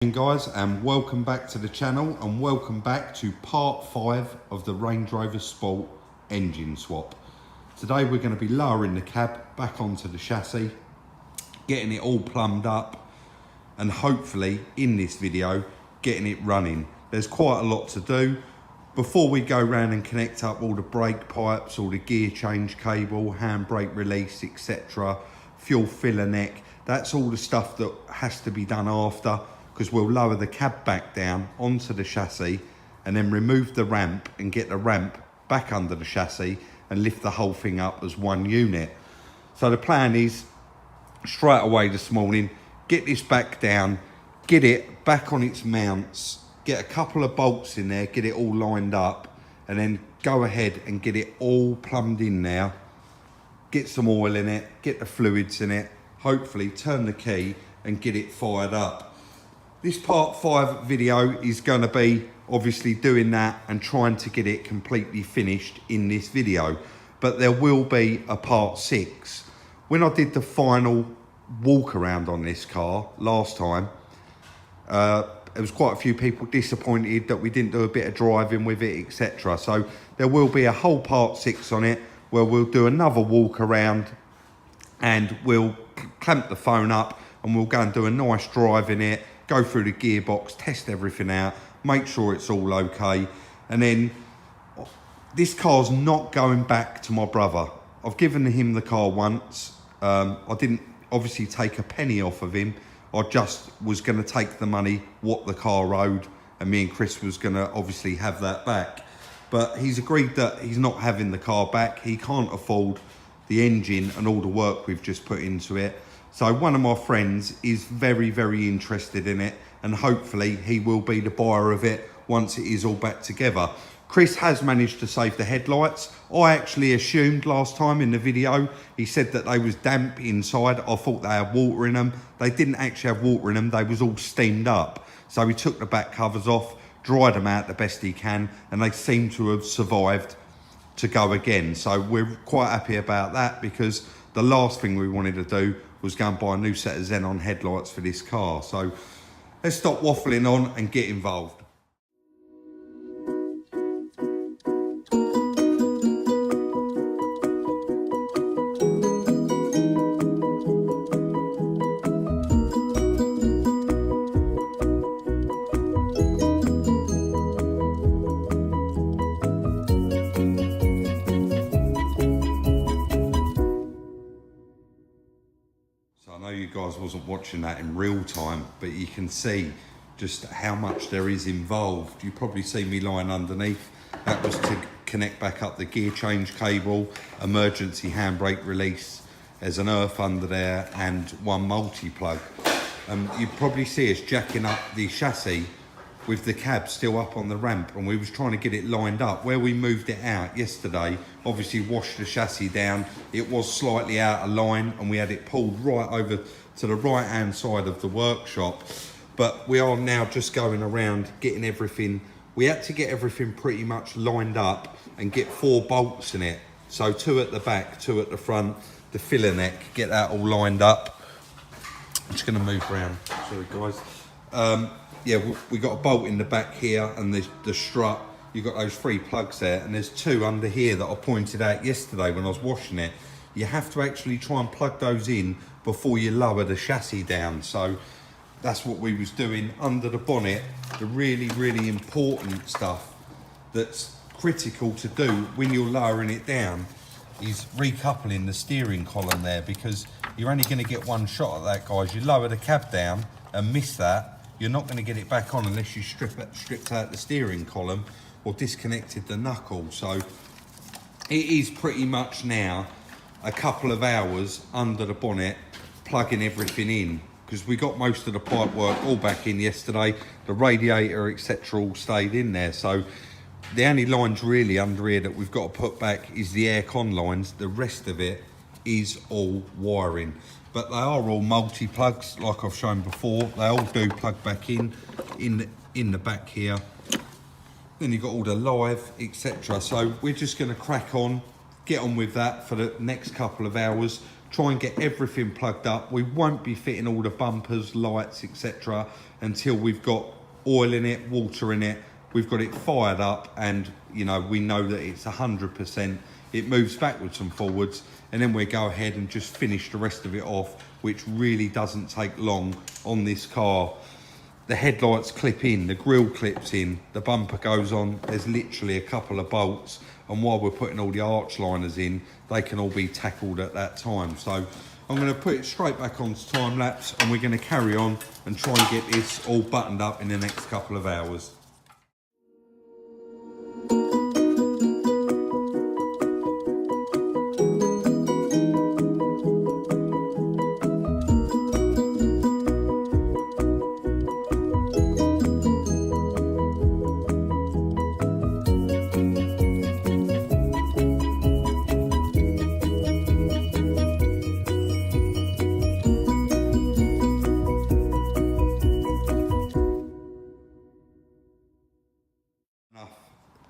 Guys, and welcome back to the channel, and welcome back to part 5 of the Range Rover Sport engine swap. Today we're going to be lowering the cab back onto the chassis, getting it all plumbed up, and hopefully in this video getting it running. There's quite a lot to do. Before we go round and connect up all the brake pipes, all the gear change cable, handbrake release, etc., fuel filler neck, that's all the stuff that has to be done after, because we'll lower the cab back down onto the chassis and then remove the ramp and get the ramp back under the chassis and lift the whole thing up as one unit. So the plan is straight away this morning, get this back down, get it back on its mounts, get a couple of bolts in there, get it all lined up, and then go ahead and get it all plumbed in now, get some oil in it, get the fluids in it, hopefully turn the key and get it fired up. This part 5 video is going to be obviously doing that and trying to get it completely finished in this video. But there will be a part 6. When I did the final walk around on this car last time, there was quite a few people disappointed that we didn't do a bit of driving with it, etc. So there will be a whole part 6 on it where we'll do another walk around and we'll clamp the phone up and we'll go and do a nice drive in it, go through the gearbox, test everything out, make sure it's all okay. And then this car's not going back to my brother. I've given him the car once. I didn't obviously take a penny off of him. I just was going to take the money what the car owed, and me and Chris was going to obviously have that back. But he's agreed that he's not having the car back. He can't afford the engine and all the work we've just put into it. So one of my friends is very, very interested in it, and hopefully he will be the buyer of it once it is all back together. Chris has managed to save the headlights. I actually assumed last time in the video, he said that they was damp inside. I thought they had water in them. They didn't actually have water in them. They was all steamed up. So he took the back covers off, dried them out the best he can, and they seem to have survived to go again. So we're quite happy about that, because the last thing we wanted to do was go and buy a new set of xenon headlights for this car. So let's stop waffling on and get involved. You guys wasn't watching that in real time, but you can see just how much there is involved. You probably see me lying underneath. That was to connect back up the gear change cable, emergency handbrake release. There's an earth under there and one multi-plug. You probably see us jacking up the chassis with the cab still up on the ramp, and we was trying to get it lined up. Where we moved it out yesterday, obviously washed the chassis down, it was slightly out of line and we had it pulled right over to the right hand side of the workshop. But we are now just going around getting everything. We had to get everything pretty much lined up and get 4 bolts in it, so 2 at the back, 2 at the front, the filler neck, get that all lined up. I'm just going to move around, sorry guys. Yeah, we got a bolt in the back here, and the strut, you've got those 3 plugs there, and there's 2 under here that I pointed out yesterday when I was washing it. You have to actually try and plug those in before you lower the chassis down. So that's what we was doing under the bonnet. The really, really important stuff that's critical to do when you're lowering it down is recoupling the steering column there, because you're only going to get one shot at that, guys. You lower the cab down and miss that, you're not going to get it back on unless you stripped out the steering column or disconnected the knuckle. So it is pretty much now a couple of hours under the bonnet plugging everything in, because we got most of the pipe work all back in yesterday. The radiator, etc., all stayed in there. So the only lines really under here that we've got to put back is the aircon lines. The rest of it is all wiring. But they are all multi-plugs, like I've shown before. They all do plug back in the back here. Then you've got all the live, etc. So we're just going to crack on, get on with that for the next couple of hours, try and get everything plugged up. We won't be fitting all the bumpers, lights, etc. until we've got oil in it, water in it, we've got it fired up, and you know, we know that it's 100%. It moves backwards and forwards, and then we go ahead and just finish the rest of it off, which really doesn't take long on this car. The headlights clip in, the grille clips in, the bumper goes on. There's literally a couple of bolts, and while we're putting all the arch liners in, they can all be tackled at that time. So I'm going to put it straight back onto time lapse, and we're going to carry on and try and get this all buttoned up in the next couple of hours.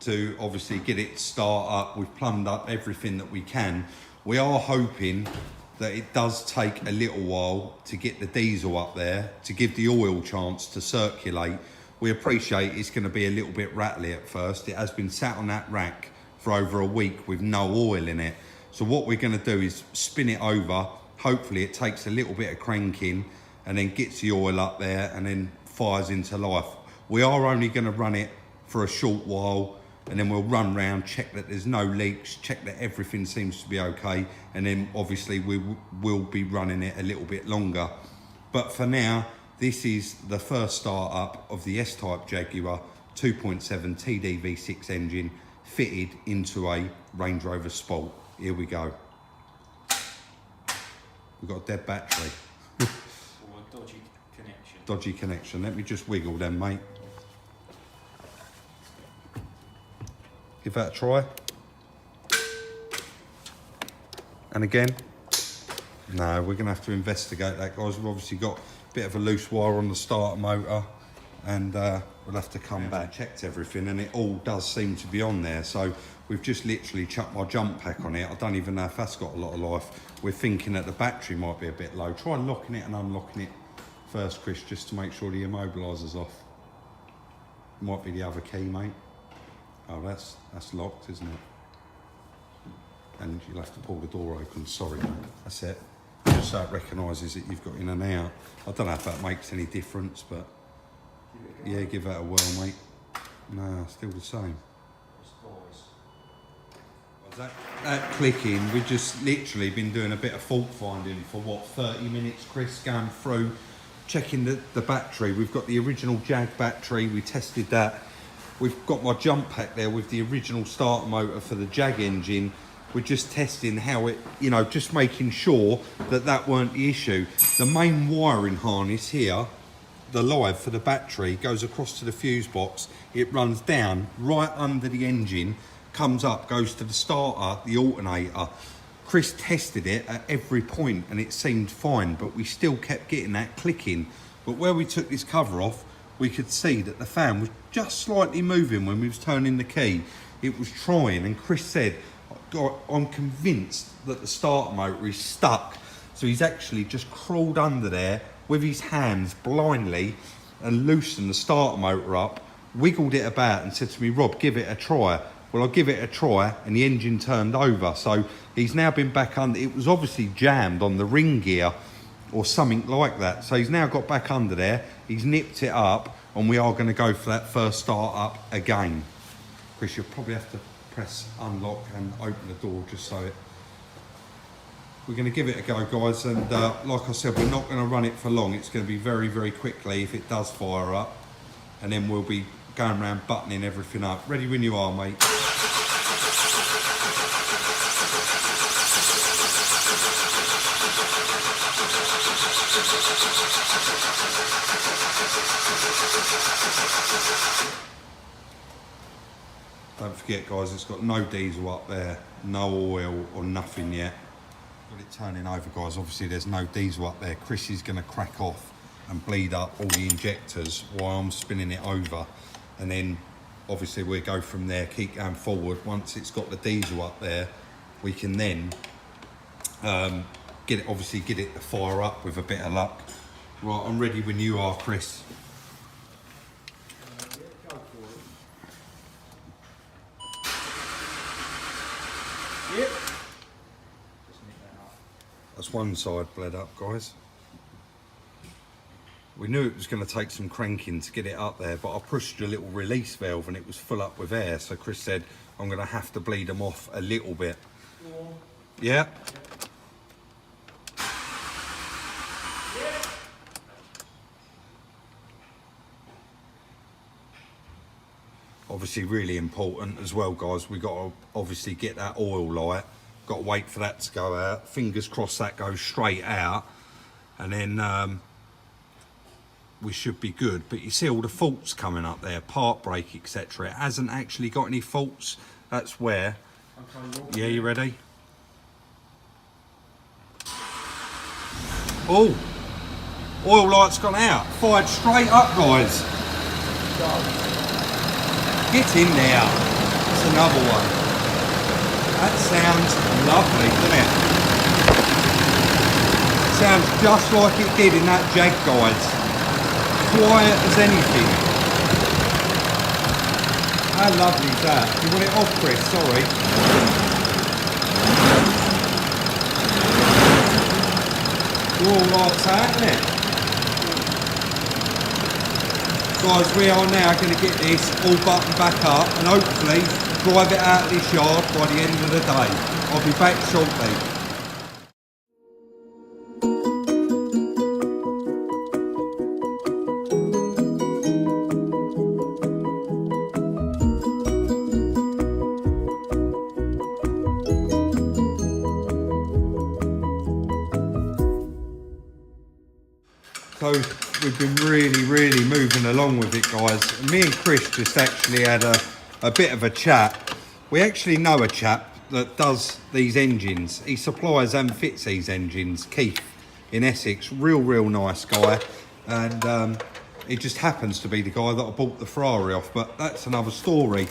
To obviously get it start up. We've plumbed up everything that we can. We are hoping that it does take a little while to get the diesel up there, to give the oil chance to circulate. We appreciate it's going to be a little bit rattly at first. It has been sat on that rack for over a week with no oil in it. So what we're going to do is spin it over. Hopefully it takes a little bit of cranking and then gets the oil up there and then fires into life. We are only going to run it for a short while, and then we'll run round, check that there's no leaks, check that everything seems to be okay, and then obviously we will be running it a little bit longer. But for now, this is the first start up of the S-Type Jaguar 2.7 TDV6 engine fitted into a Range Rover Sport. Here we go. We've got a dead battery. Or a dodgy connection. Dodgy connection. Let me just wiggle them, mate. Give that a try. And again. No, we're going to have to investigate that, guys. We've obviously got a bit of a loose wire on the starter motor, and we'll have to come back. Checked everything, and it all does seem to be on there. So we've just literally chucked my jump pack on it. I don't even know if that's got a lot of life. We're thinking that the battery might be a bit low. Try locking it and unlocking it first, Chris, just to make sure the immobiliser's off. Might be the other key, mate. Oh, that's locked, isn't it? And you'll have to pull the door open. Sorry, mate. That's it. Just so it recognises that you've got in and out. I don't know if that makes any difference, but yeah, give that a whirl, mate. No, still the same. That clicking, we've just literally been doing a bit of fault finding for what, 30 minutes, Chris, going through, checking the battery. We've got the original Jag battery. We tested that. We've got my jump pack there with the original starter motor for the Jag engine. We're just testing how it, you know, just making sure that that weren't the issue. The main wiring harness here, the live for the battery, goes across to the fuse box. It runs down right under the engine, comes up, goes to the starter, the alternator. Chris tested it at every point and it seemed fine, but we still kept getting that clicking. But where we took this cover off, we could see that the fan was just slightly moving when we was turning the key. It was trying, and Chris said, I'm convinced that the starter motor is stuck. So he's actually just crawled under there with his hands blindly and loosened the starter motor up, wiggled it about and said to me, Rob, give it a try. Well, I'll give it a try, and the engine turned over. So he's now been back under. It was obviously jammed on the ring gear or something like that. So he's now got back under there. He's nipped it up, and we are going to go for that first start up again. Chris, you'll probably have to press unlock and open the door just so it... We're going to give it a go, guys, and like I said, we're not going to run it for long. It's going to be very, very quickly if it does fire up, and then we'll be going around buttoning everything up. Ready when you are, mate. Don't forget, guys, it's got no diesel up there, no oil or nothing yet. Got it turning over, guys. Obviously there's no diesel up there. Chris is going to crack off and bleed up all the injectors while I'm spinning it over, and then obviously we'll go from there, keep going forward. Once it's got the diesel up there, we can then obviously get it to fire up with a bit of luck. Right, I'm ready when you are, Chris. Go for it. Yep. Just nick that up. That's one side bled up, guys. We knew it was going to take some cranking to get it up there, but I pushed a little release valve and it was full up with air. So Chris said, I'm going to have to bleed them off a little bit. Yeah. Obviously really important as well, guys. We got to obviously get that oil light. Got to wait for that to go out. Fingers crossed that goes straight out. And then we should be good. But you see all the faults coming up there, part brake, etc. It hasn't actually got any faults. That's where. Okay, yeah, you ready? Oh, oil light's gone out. Fired straight up, guys. Get in there. That's another one. That sounds lovely, doesn't it? Sounds just like it did in that Jag, guys. Quiet as anything. How lovely is that? You want it off, Chris? Sorry. You're all lights out, isn't it? Guys, we are now going to get this all buttoned back up and hopefully drive it out of this yard by the end of the day. I'll be back shortly. So we've been really moving along with it, guys. Me and Chris just actually had a bit of a chat. We actually know a chap that does these engines. He supplies and fits these engines, Keith in Essex. Real nice guy. And he just happens to be the guy that I bought the Ferrari off, but that's another story.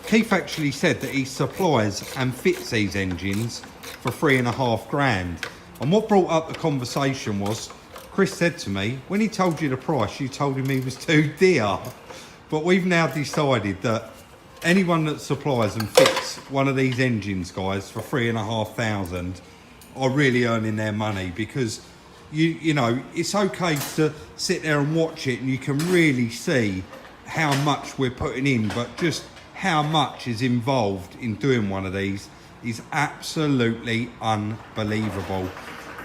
Keith actually said that he supplies and fits these engines for £3,500. And what brought up the conversation was, Chris said to me, when he told you the price, you told him he was too dear. But we've now decided that anyone that supplies and fits one of these engines, guys, for £3,500 are really earning their money, because you know, it's okay to sit there and watch it and you can really see how much we're putting in, but just how much is involved in doing one of these is absolutely unbelievable.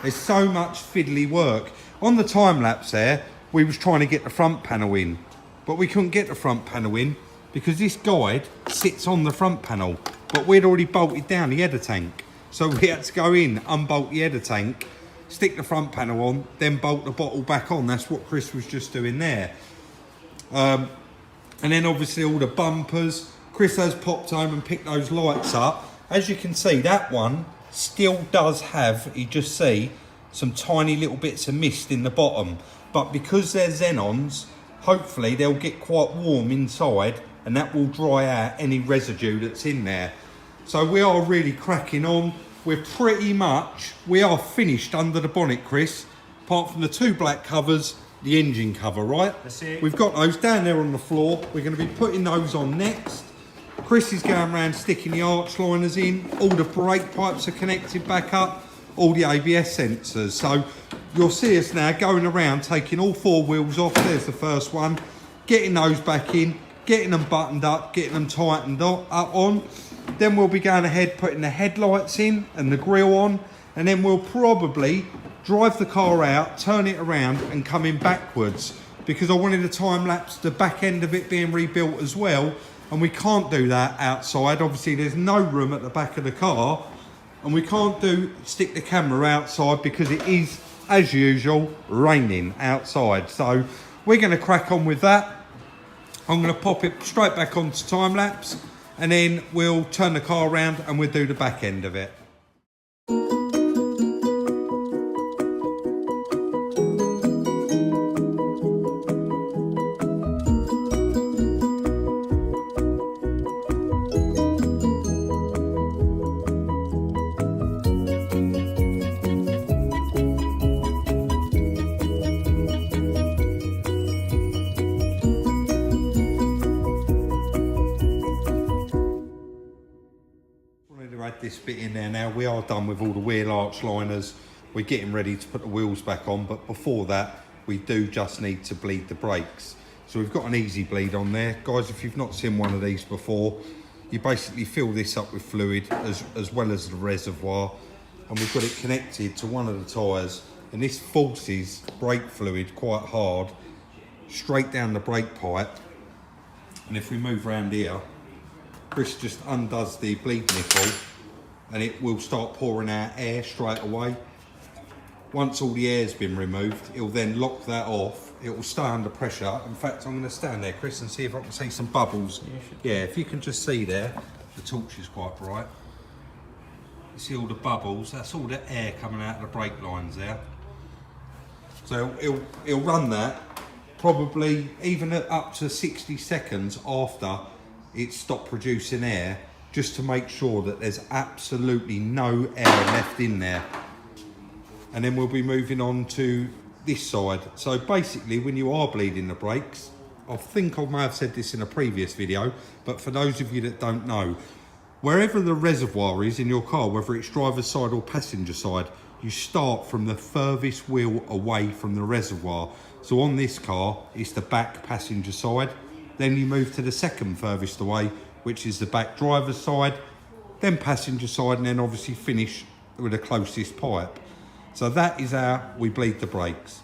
There's so much fiddly work. On the time lapse there, we was trying to get the front panel in, but we couldn't get the front panel in because this guide sits on the front panel, but we'd already bolted down the header tank. So we had to go in, unbolt the header tank, stick the front panel on, then bolt the bottle back on. That's what Chris was just doing there. And then obviously all the bumpers. Chris has popped home and picked those lights up. As you can see, that one still does have, you just see, some tiny little bits of mist in the bottom, but because they're xenons, hopefully they'll get quite warm inside and that will dry out any residue that's in there. So we are really cracking on. We are finished under the bonnet, Chris, apart from the two black covers, the engine cover, right? That's it. We've got those down there on the floor. We're going to be putting those on next. Chris is going around sticking the arch liners in. All the brake pipes are connected back up. All the ABS sensors. So you'll see us now going around taking all four wheels off. There's the first one. Getting those back in, getting them buttoned up, getting them tightened up on. Then we'll be going ahead putting the headlights in and the grille on, and then we'll probably drive the car out, turn it around and come in backwards, because I wanted to time lapse the back end of it being rebuilt as well, and we can't do that outside. Obviously there's no room at the back of the car, and we can't stick the camera outside because it is, as usual, raining outside. So we're going to crack on with that. I'm going to pop it straight back onto time lapse, and then we'll turn the car around and we'll do the back end of it. have this bit in there now. We are done with all the wheel arch liners. We're getting ready to put the wheels back on, but before that, we do just need to bleed the brakes. So we've got an easy bleed on there. Guys, if you've not seen one of these before, you basically fill this up with fluid as well as the reservoir, and we've got it connected to one of the tyres, and this forces brake fluid quite hard straight down the brake pipe. And if we move around here, Chris just undoes the bleed nipple and it will start pouring out air straight away. Once all the air's been removed, it'll then lock that off. It will stay under pressure. In fact, I'm going to stand there, Chris, and see if I can see some bubbles. Yeah, if you can just see there, the torch is quite bright. You see all the bubbles, that's all the air coming out of the brake lines there. So it'll run that probably even up to 60 seconds after it's stopped producing air, just to make sure that there's absolutely no air left in there. And then we'll be moving on to this side. So basically, when you are bleeding the brakes, I think I may have said this in a previous video, but for those of you that don't know, wherever the reservoir is in your car, whether it's driver's side or passenger side, you start from the furthest wheel away from the reservoir. So on this car, it's the back passenger side. Then you move to the second furthest away, which is the back driver's side, then passenger side, and then obviously finish with the closest pipe. So that is how we bleed the brakes.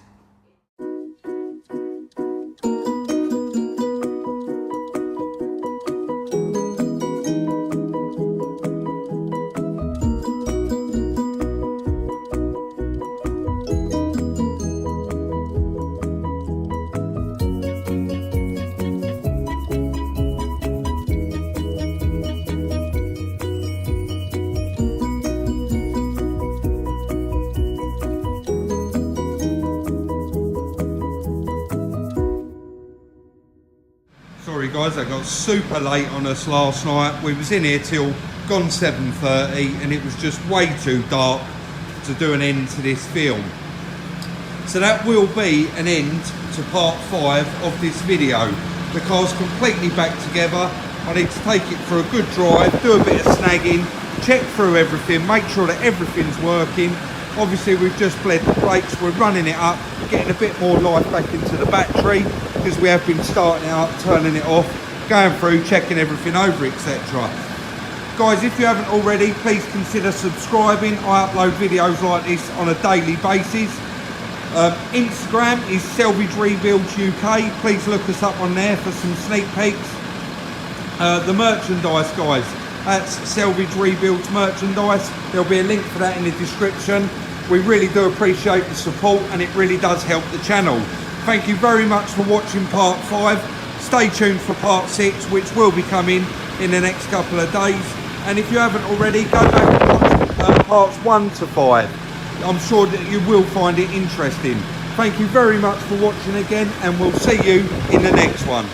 Sorry guys, I got super late on us last night. We was in here till gone 7:30 and it was just way too dark to do an end to this film. So that will be an end to part 5 of this video. The car's completely back together. I need to take it for a good drive, do a bit of snagging, check through everything, make sure that everything's working. Obviously we've just bled the brakes, we're running it up, getting a bit more life back into the battery, because we have been starting it up, turning it off, going through, checking everything over, etc. Guys, if you haven't already, please consider subscribing. I upload videos like this on a daily basis. Instagram is Salvage Rebuilds UK. Please look us up on there for some sneak peeks. The merchandise, guys, that's Salvage Rebuilds merchandise. There'll be a link for that in the description. We really do appreciate the support and it really does help the channel. Thank you very much for watching part 5. Stay tuned for part 6, which will be coming in the next couple of days. And if you haven't already, go back and watch parts 1 to 5. I'm sure that you will find it interesting. Thank you very much for watching again, and we'll see you in the next one.